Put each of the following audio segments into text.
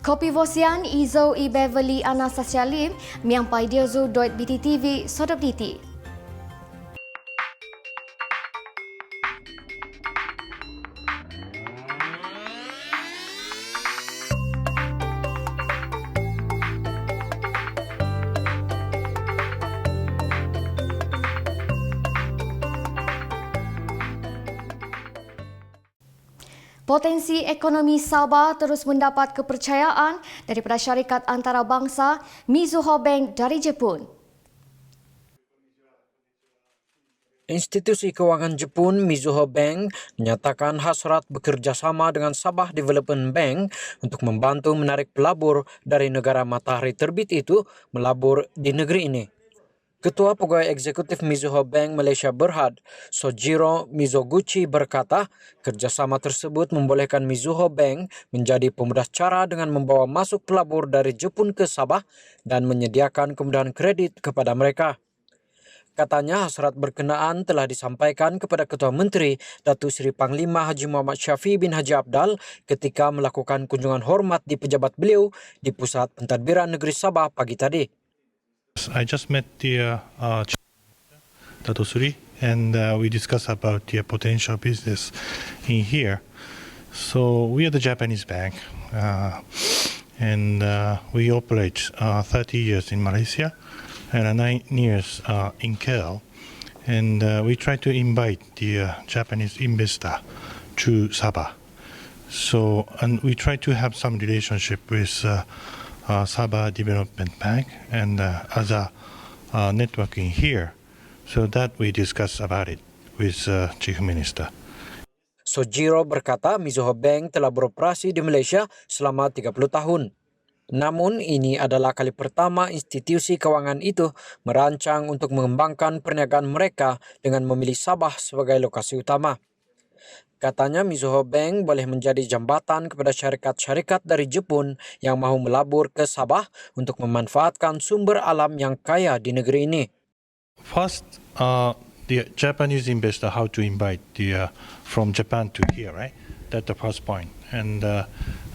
Kopi Vosian, Izo I Beverly Anastasia Lim, Miang Pai Diozu Doit BTTV, Sodok Diti. Potensi ekonomi Sabah terus mendapat kepercayaan daripada syarikat antarabangsa Mizuho Bank dari Jepun. Institusi Kewangan Jepun Mizuho Bank menyatakan hasrat bekerjasama dengan Sabah Development Bank untuk membantu menarik pelabur dari negara matahari terbit itu melabur di negeri ini. Ketua Pegawai Eksekutif Mizuho Bank Malaysia Berhad, Sojiro Mizoguchi berkata, kerjasama tersebut membolehkan Mizuho Bank menjadi pemudah cara dengan membawa masuk pelabur dari Jepun ke Sabah dan menyediakan kemudahan kredit kepada mereka. Katanya hasrat berkenaan telah disampaikan kepada Ketua Menteri Datuk Seri Panglima Haji Muhammad Syafiee bin Haji Abdal ketika melakukan kunjungan hormat di pejabat beliau di Pusat Pentadbiran Negeri Sabah pagi tadi. I just met the Dato Sri, and we discussed about the potential business in here. So we are the Japanese bank, and we operate 30 years in Malaysia and 9 years in KL. And we try to invite the Japanese investor to Sabah. So, and we try to have some relationship with Sabah Development Bank and other networking here, so that we discuss about it with Chief Minister. Sojiro berkata Mizuho Bank telah beroperasi di Malaysia selama 30 tahun. Namun ini adalah kali pertama institusi kewangan itu merancang untuk mengembangkan perniagaan mereka dengan memilih Sabah sebagai lokasi utama. Katanya Mizuho Bank boleh menjadi jambatan kepada syarikat-syarikat dari Jepun yang mahu melabur ke Sabah untuk memanfaatkan sumber alam yang kaya di negeri ini. First, the Japanese investor how to invite the from Japan to here, right? That's the first point. And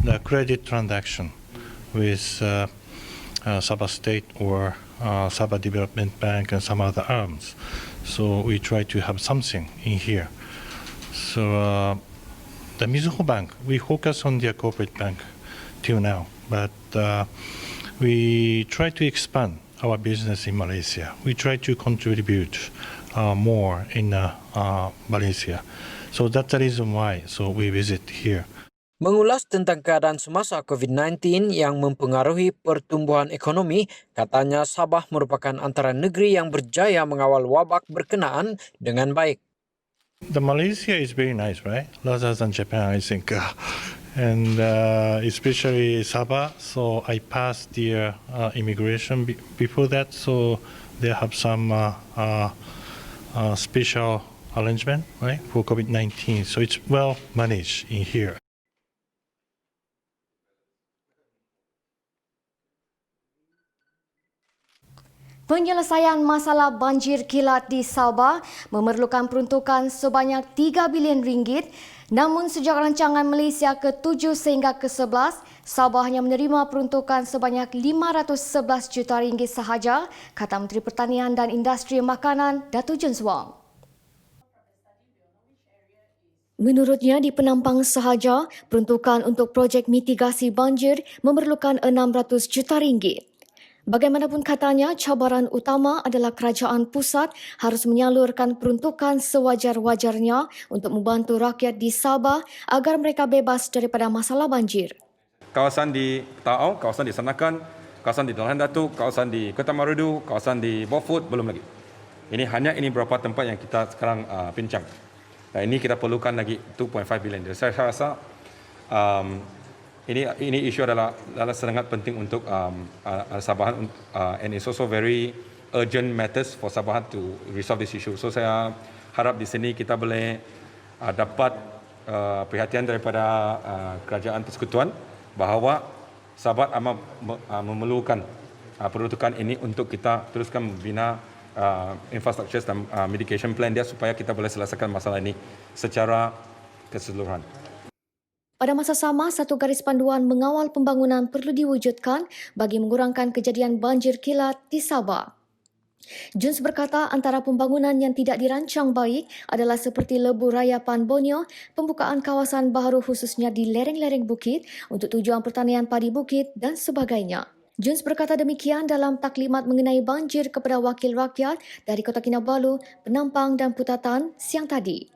the credit transaction with Sabah State or Sabah Development Bank and some other arms. So we try to have something in here. So the Mizuho Bank, we focus on the corporate bank till now, but we try to expand our business in Malaysia. We try to contribute more in Malaysia. So that's the reason why we visit here. Mengulas tentang keadaan semasa COVID-19 yang mempengaruhi pertumbuhan ekonomi, katanya Sabah merupakan antara negeri yang berjaya mengawal wabak berkenaan dengan baik. The Malaysia is very nice, right? Rather than Japan, I think. And especially Sabah, so I passed the immigration before that, so they have some special arrangement, right, for COVID-19. So it's well managed in here. Penyelesaian masalah banjir kilat di Sabah memerlukan peruntukan sebanyak 3 bilion ringgit. Namun sejak rancangan Malaysia ke-7 sehingga ke-11, Sabah hanya menerima peruntukan sebanyak 511 juta ringgit sahaja, kata Menteri Pertanian dan Industri Makanan Datuk John Swang. Menurutnya, di Penampang sahaja, peruntukan untuk projek mitigasi banjir memerlukan 600 juta ringgit. Bagaimanapun katanya, cabaran utama adalah kerajaan pusat harus menyalurkan peruntukan sewajar-wajarnya untuk membantu rakyat di Sabah agar mereka bebas daripada masalah banjir. Kawasan di Taau, kawasan di Sanakan, kawasan di Dalahan Datuk, kawasan di Kota Marudu, kawasan di Beaufort, belum lagi. Ini beberapa tempat yang kita sekarang bincang. Dan ini kita perlukan lagi 2.5 bilion. Saya rasa ini isu adalah sangat penting untuk Sabahan, and it's also very urgent matters for Sabahan to resolve this issue. So saya harap di sini kita boleh dapat perhatian daripada kerajaan persekutuan bahawa Sabah amat memerlukan peruntukan ini untuk kita teruskan membina infrastructure dan mitigation plan dia supaya kita boleh selesaikan masalah ini secara keseluruhan. Pada masa sama, satu garis panduan mengawal pembangunan perlu diwujudkan bagi mengurangkan kejadian banjir kilat di Sabah. Juns berkata antara pembangunan yang tidak dirancang baik adalah seperti Lebuh Raya Pan Borneo, pembukaan kawasan baharu khususnya di lereng-lereng bukit untuk tujuan pertanian padi bukit dan sebagainya. Juns berkata demikian dalam taklimat mengenai banjir kepada wakil rakyat dari Kota Kinabalu, Penampang dan Putatan siang tadi.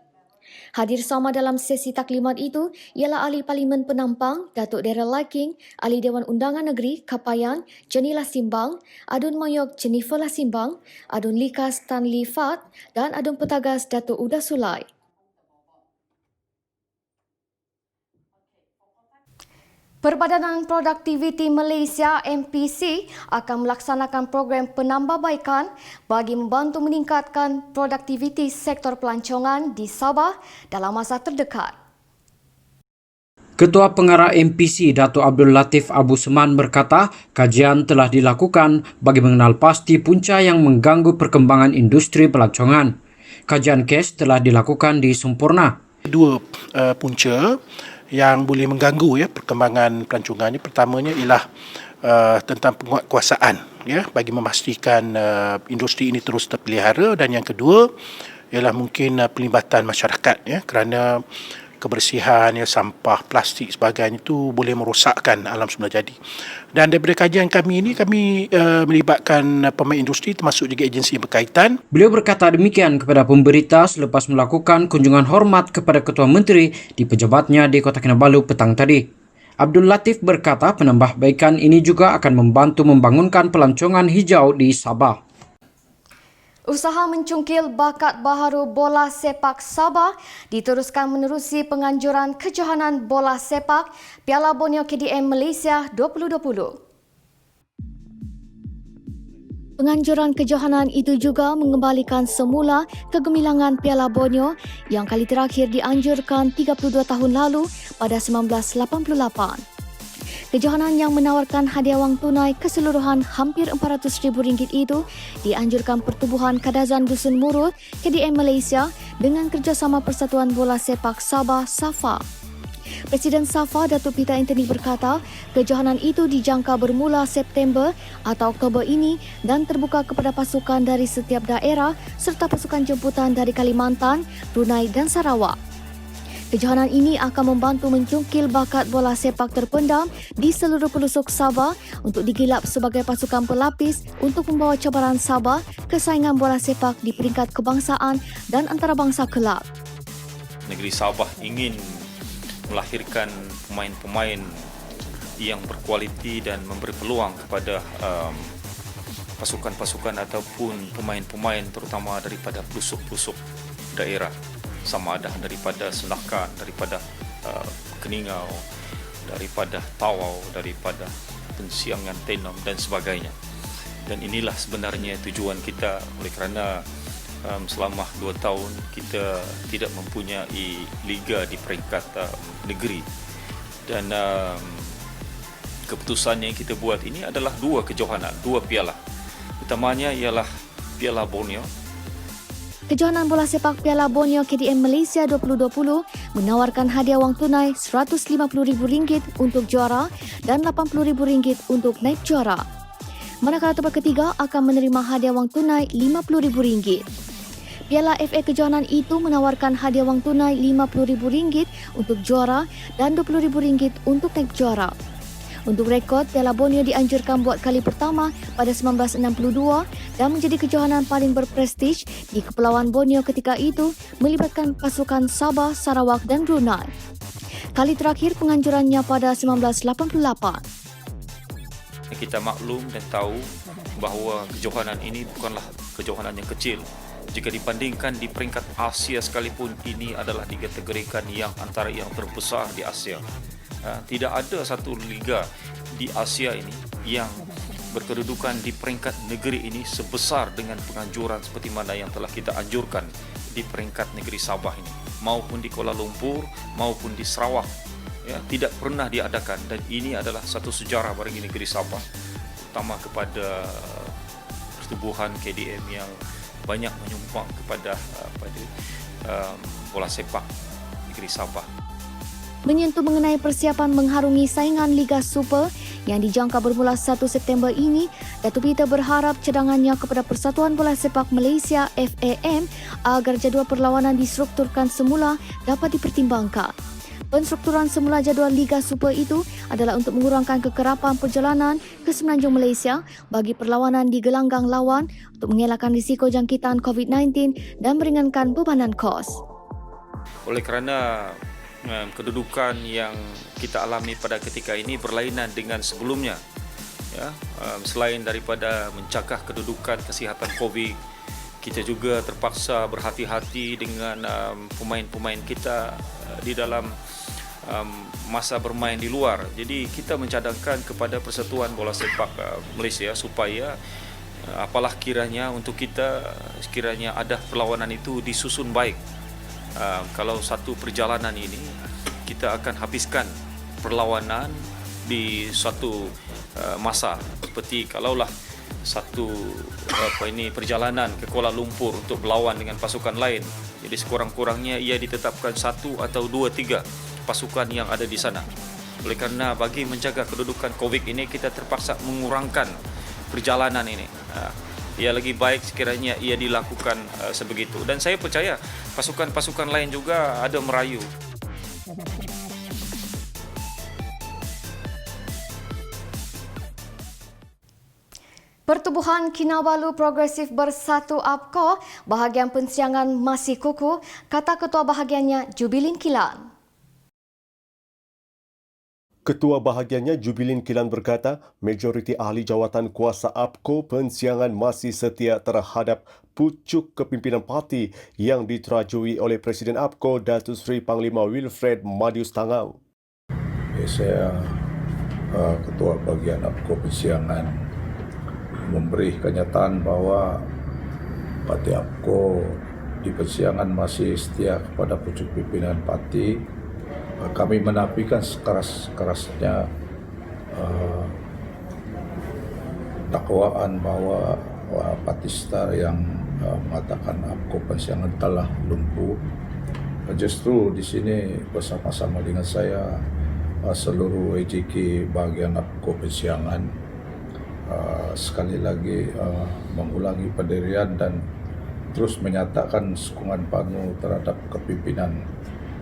Hadir sama dalam sesi taklimat itu ialah Ahli Parlimen Penampang, Datuk Daryl Liking, Ahli Dewan Undangan Negeri, Kapayan, Jenny Lasimbang, Adun Mayok Jennifer Lasimbang, Adun Likas Stanley Fat dan Adun Petagas Datuk Uda Sulai. Perbadanan Produktiviti Malaysia MPC akan melaksanakan program penambahbaikan bagi membantu meningkatkan produktiviti sektor pelancongan di Sabah dalam masa terdekat. Ketua Pengarah MPC Datuk Abdul Latif Abu Seman berkata, kajian telah dilakukan bagi mengenal pasti punca yang mengganggu perkembangan industri pelancongan. Kajian kes telah dilakukan di Sempurna. Dua punca yang boleh mengganggu perkembangan pelancongan ini. Pertamanya ialah tentang penguatkuasaan bagi memastikan industri ini terus terpelihara, dan yang kedua ialah mungkin pelibatan masyarakat kerana kebersihan sampah plastik sebagainya itu boleh merosakkan alam semula jadi. Dan daripada kajian kami ini, kami melibatkan pemain industri termasuk juga agensi yang berkaitan. Beliau berkata demikian kepada pemberita selepas melakukan kunjungan hormat kepada Ketua Menteri di pejabatnya di Kota Kinabalu petang tadi. Abdul Latif berkata penambahbaikan ini juga akan membantu membangunkan pelancongan hijau di Sabah. Usaha mencungkil bakat baharu bola sepak Sabah diteruskan menerusi penganjuran kejohanan bola sepak Piala Borneo KDM Malaysia 2020. Penganjuran kejohanan itu juga mengembalikan semula kegemilangan Piala Borneo yang kali terakhir dianjurkan 32 tahun lalu pada 1988. Kejohanan yang menawarkan hadiah wang tunai keseluruhan hampir RM400,000 itu dianjurkan Pertubuhan Kadazan Dusun Murut KDM Malaysia dengan kerjasama Persatuan Bola Sepak Sabah SAFA. Presiden SAFA Datuk Peter Anthony berkata, kejohanan itu dijangka bermula September atau Oktober ini dan terbuka kepada pasukan dari setiap daerah serta pasukan jemputan dari Kalimantan, Brunei dan Sarawak. Kejohanan ini akan membantu mencungkil bakat bola sepak terpendam di seluruh pelosok Sabah untuk digilap sebagai pasukan pelapis untuk membawa cabaran Sabah ke saingan bola sepak di peringkat kebangsaan dan antarabangsa kelab. Negeri Sabah ingin melahirkan pemain-pemain yang berkualiti dan memberi peluang kepada pasukan-pasukan ataupun pemain-pemain terutama daripada pelosok-pelosok daerah, sama ada daripada Selakan, daripada Keningau, daripada Tawau, daripada Pensiangan, Tenam dan sebagainya. Dan inilah sebenarnya tujuan kita, oleh kerana selama 2 tahun kita tidak mempunyai liga di peringkat negeri, dan keputusan yang kita buat ini adalah 2 kejohanan, 2 piala. Utamanya ialah Piala Borneo. Kejohanan bola sepak Piala Borneo KDM Malaysia 2020 menawarkan hadiah wang tunai RM150,000 untuk juara dan RM80,000 untuk naib juara. Manakala tempat ketiga akan menerima hadiah wang tunai RM50,000. Piala FA kejohanan itu menawarkan hadiah wang tunai RM50,000 untuk juara dan RM20,000 untuk naib juara. Untuk rekod, Piala Borneo dianjurkan buat kali pertama pada 1962 dan menjadi kejohanan paling berprestij di Kepulauan Borneo ketika itu, melibatkan pasukan Sabah, Sarawak dan Brunei. Kali terakhir penganjurannya pada 1988. Kita maklum dan tahu bahawa kejohanan ini bukanlah kejohanan yang kecil. Jika dibandingkan di peringkat Asia sekalipun, ini adalah dikategorikan yang antara yang terbesar di Asia. Tidak ada satu liga di Asia ini yang berkedudukan di peringkat negeri ini sebesar dengan penganjuran seperti mana yang telah kita anjurkan di peringkat negeri Sabah ini, maupun di Kuala Lumpur maupun di Sarawak. Tidak pernah diadakan, dan ini adalah satu sejarah bagi negeri Sabah, terutama kepada pertubuhan KDM yang banyak menyumbang kepada bola sepak negeri Sabah. Menyentuh mengenai persiapan mengharungi saingan Liga Super yang dijangka bermula 1 September ini, Datuk Peter berharap cadangannya kepada Persatuan Bola Sepak Malaysia FAM agar jadual perlawanan distrukturkan semula dapat dipertimbangkan. Penstrukturan semula jadual Liga Super itu adalah untuk mengurangkan kekerapan perjalanan ke Semenanjung Malaysia bagi perlawanan di gelanggang lawan untuk mengelakkan risiko jangkitan COVID-19 dan meringankan bebanan kos. Oleh kerana kedudukan yang kita alami pada ketika ini berlainan dengan sebelumnya, ya, selain daripada mencegah kedudukan kesihatan COVID, kita juga terpaksa berhati-hati dengan pemain-pemain kita di dalam masa bermain di luar. Jadi kita mencadangkan kepada Persatuan Bola Sepak Malaysia supaya apalah kiranya untuk kita, sekiranya ada perlawanan itu disusun baik. Kalau satu perjalanan ini kita akan habiskan perlawanan di suatu masa, seperti kalaulah satu perjalanan ke Kuala Lumpur untuk berlawan dengan pasukan lain, jadi sekurang-kurangnya ia ditetapkan 1 atau 2, 3 pasukan yang ada di sana. Oleh kerana bagi menjaga kedudukan COVID ini kita terpaksa mengurangkan perjalanan ini. Ia lebih baik sekiranya ia dilakukan sebegitu, dan saya percaya pasukan-pasukan lain juga ada merayu. Pertubuhan Kinabalu Progresif Bersatu APCO, bahagian pensiangan masih kukuh, kata ketua bahagiannya Jubilin Kilan. Ketua bahagiannya Jubilin Kilan berkata, majoriti ahli jawatan kuasa APCO pensiangan masih setia terhadap pucuk kepimpinan parti yang diterajui oleh Presiden APCO Datuk Seri Panglima Wilfred Madius Tangau. Saya Ketua Bahagian APCO pensiangan memberi kenyataan bahawa parti APCO di pensiangan masih setia kepada pucuk pimpinan parti. Kami menafikan sekeras-kerasnya dakwaan bahawa parti Star yang mengatakan APCO pensiangan telah lumpuh. Justru di sini bersama-sama dengan saya seluruh AJK bahagian APCO pensiangan sekali lagi mengulangi pendirian dan terus menyatakan sokongan penuh terhadap kepimpinan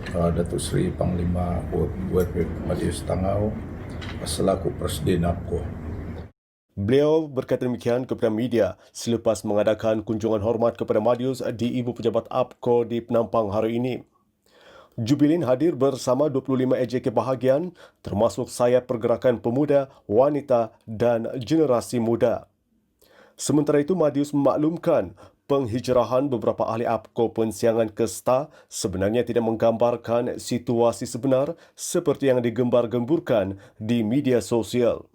Datuk Seri Panglima Wilfred Madius Tangau selaku Presiden APCO. Beliau berkata demikian kepada media selepas mengadakan kunjungan hormat kepada Madius di Ibu Pejabat APCO di Penampang hari ini. Jubilin hadir bersama 25 AJK bahagian termasuk sayap pergerakan pemuda, wanita dan generasi muda. Sementara itu, Madius memaklumkan penghijrahan beberapa ahli APCO pensiangan ke STA sebenarnya tidak menggambarkan situasi sebenar seperti yang digembar-gemburkan di media sosial.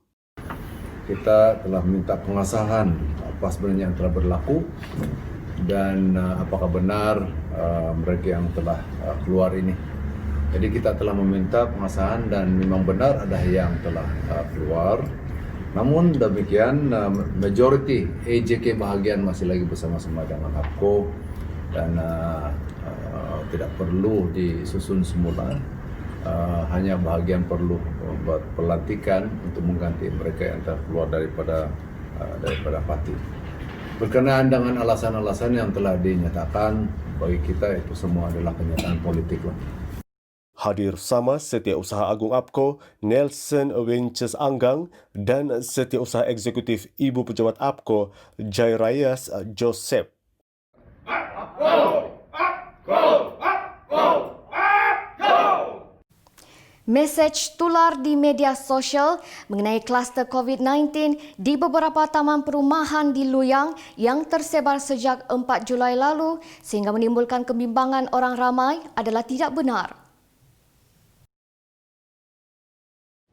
Kita telah meminta pengesahan apa sebenarnya yang telah berlaku dan apakah benar mereka yang telah keluar ini. Jadi kita telah meminta pengesahan dan memang benar ada yang telah keluar. Namun demikian, majoriti AJK bahagian masih lagi bersama-sama dengan APCO dan tidak perlu disusun semula. Hanya bahagian perlu buat pelantikan untuk mengganti mereka yang telah keluar daripada parti. Berkenaan dengan alasan-alasan yang telah dinyatakan, bagi kita itu semua adalah kenyataan politik lah. Hadir sama Setiausaha Agung APCO Nelson Winches Anggang dan Setiausaha Eksekutif Ibu Pejabat APCO Jairayas Joseph. Mesej tular di media sosial mengenai kluster COVID-19 di beberapa taman perumahan di Luyang yang tersebar sejak 4 Julai lalu sehingga menimbulkan kebimbangan orang ramai adalah tidak benar.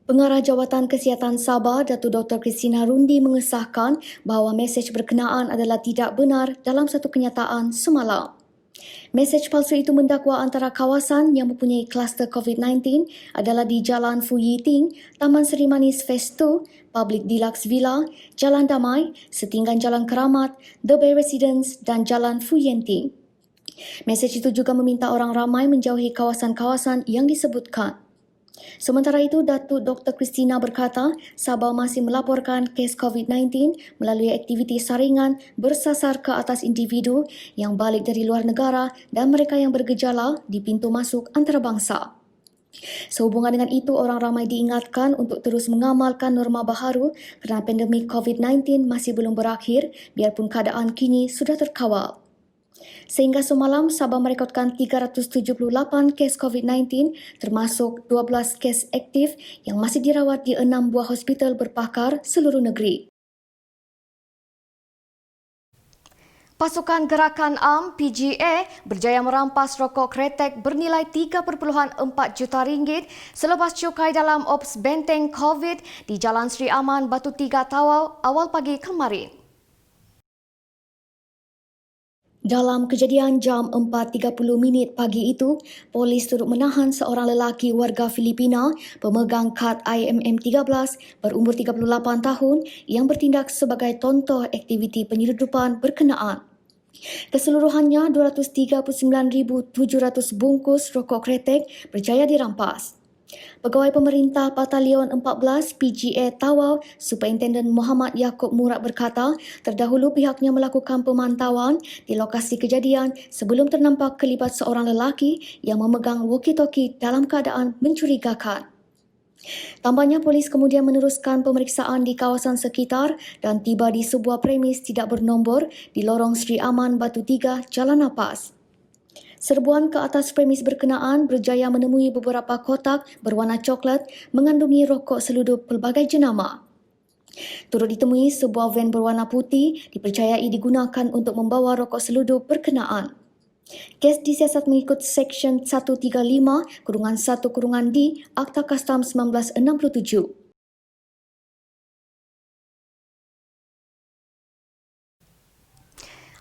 Pengarah Jawatan Kesihatan Sabah, Datuk Dr. Christina Rundi mengesahkan bahawa mesej berkenaan adalah tidak benar dalam satu kenyataan semalam. Mesej palsu itu mendakwa antara kawasan yang mempunyai kluster COVID-19 adalah di Jalan Fu Yiting, Taman Seri Manis Phase 2, Public Deluxe Villa, Jalan Damai, setinggan Jalan Keramat, The Bay Residence dan Jalan Fu Yenting. Mesej itu juga meminta orang ramai menjauhi kawasan-kawasan yang disebutkan. Sementara itu, Datuk Dr. Christina berkata Sabah masih melaporkan kes COVID-19 melalui aktiviti saringan bersasar ke atas individu yang balik dari luar negara dan mereka yang bergejala di pintu masuk antarabangsa. Sehubungan dengan itu, orang ramai diingatkan untuk terus mengamalkan norma baharu kerana pandemik COVID-19 masih belum berakhir biarpun keadaan kini sudah terkawal. Sehingga semalam, Sabah merekodkan 378 kes COVID-19 termasuk 12 kes aktif yang masih dirawat di 6 buah hospital berpakar seluruh negeri. Pasukan Gerakan Am PGA berjaya merampas rokok kretek bernilai 3.4 juta ringgit selepas cukai dalam ops benteng COVID di Jalan Sri Aman, Batu Tiga, Tawau awal pagi kemarin. Dalam kejadian jam 4.30 pagi itu, polis turut menahan seorang lelaki warga Filipina pemegang kad IMM 13 berumur 38 tahun yang bertindak sebagai contoh aktiviti penyeludupan berkenaan. Keseluruhannya 239,700 bungkus rokok kretek berjaya dirampas. Pegawai Pemerintah Batalion 14 PGA Tawau, Superintendent Muhammad Yaakob Murad berkata, terdahulu pihaknya melakukan pemantauan di lokasi kejadian sebelum ternampak kelibat seorang lelaki yang memegang walkie-talkie dalam keadaan mencurigakan. Tambahnya, polis kemudian meneruskan pemeriksaan di kawasan sekitar dan tiba di sebuah premis tidak bernombor di lorong Sri Aman, Batu Tiga, Jalan Napas. Serbuan ke atas premis berkenaan berjaya menemui beberapa kotak berwarna coklat mengandungi rokok seludup pelbagai jenama. Turut ditemui sebuah van berwarna putih dipercayai digunakan untuk membawa rokok seludup berkenaan. Kes disiasat mengikut Seksyen 135-1-D Akta Kastam 1967.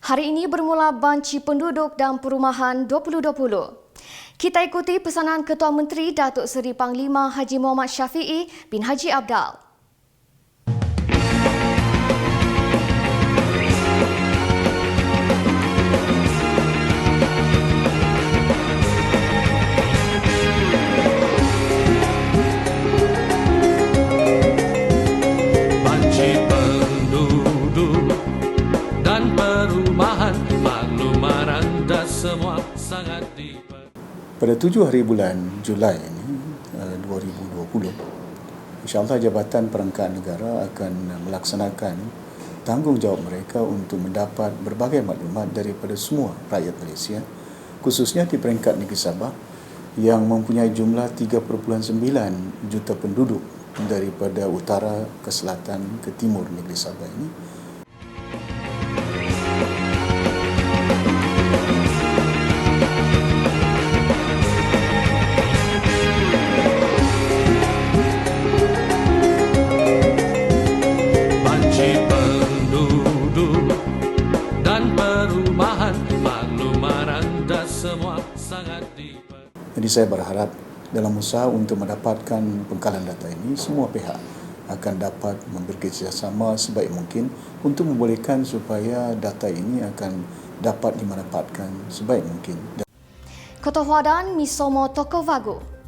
Hari ini bermula banci penduduk dan perumahan 2020. Kita ikuti pesanan Ketua Menteri Datuk Seri Panglima Haji Muhammad Syafiee bin Haji Abdal. Banci penduduk dan perumahan makluman anda semua sangat Pada 7 hari bulan Julai ini 2020, insyaAllah Jabatan Perangkat Negara akan melaksanakan tanggungjawab mereka untuk mendapat berbagai maklumat daripada semua rakyat Malaysia, khususnya di peringkat negeri Sabah yang mempunyai jumlah 3.9 juta penduduk daripada utara ke selatan ke timur negeri Sabah ini. Jadi saya berharap dalam usaha untuk mendapatkan pengkalan data ini, semua pihak akan dapat bekerjasama sebaik mungkin untuk membolehkan supaya data ini akan dapat dimanfaatkan sebaik mungkin. Ketua Hwadan Misomo Tokovago.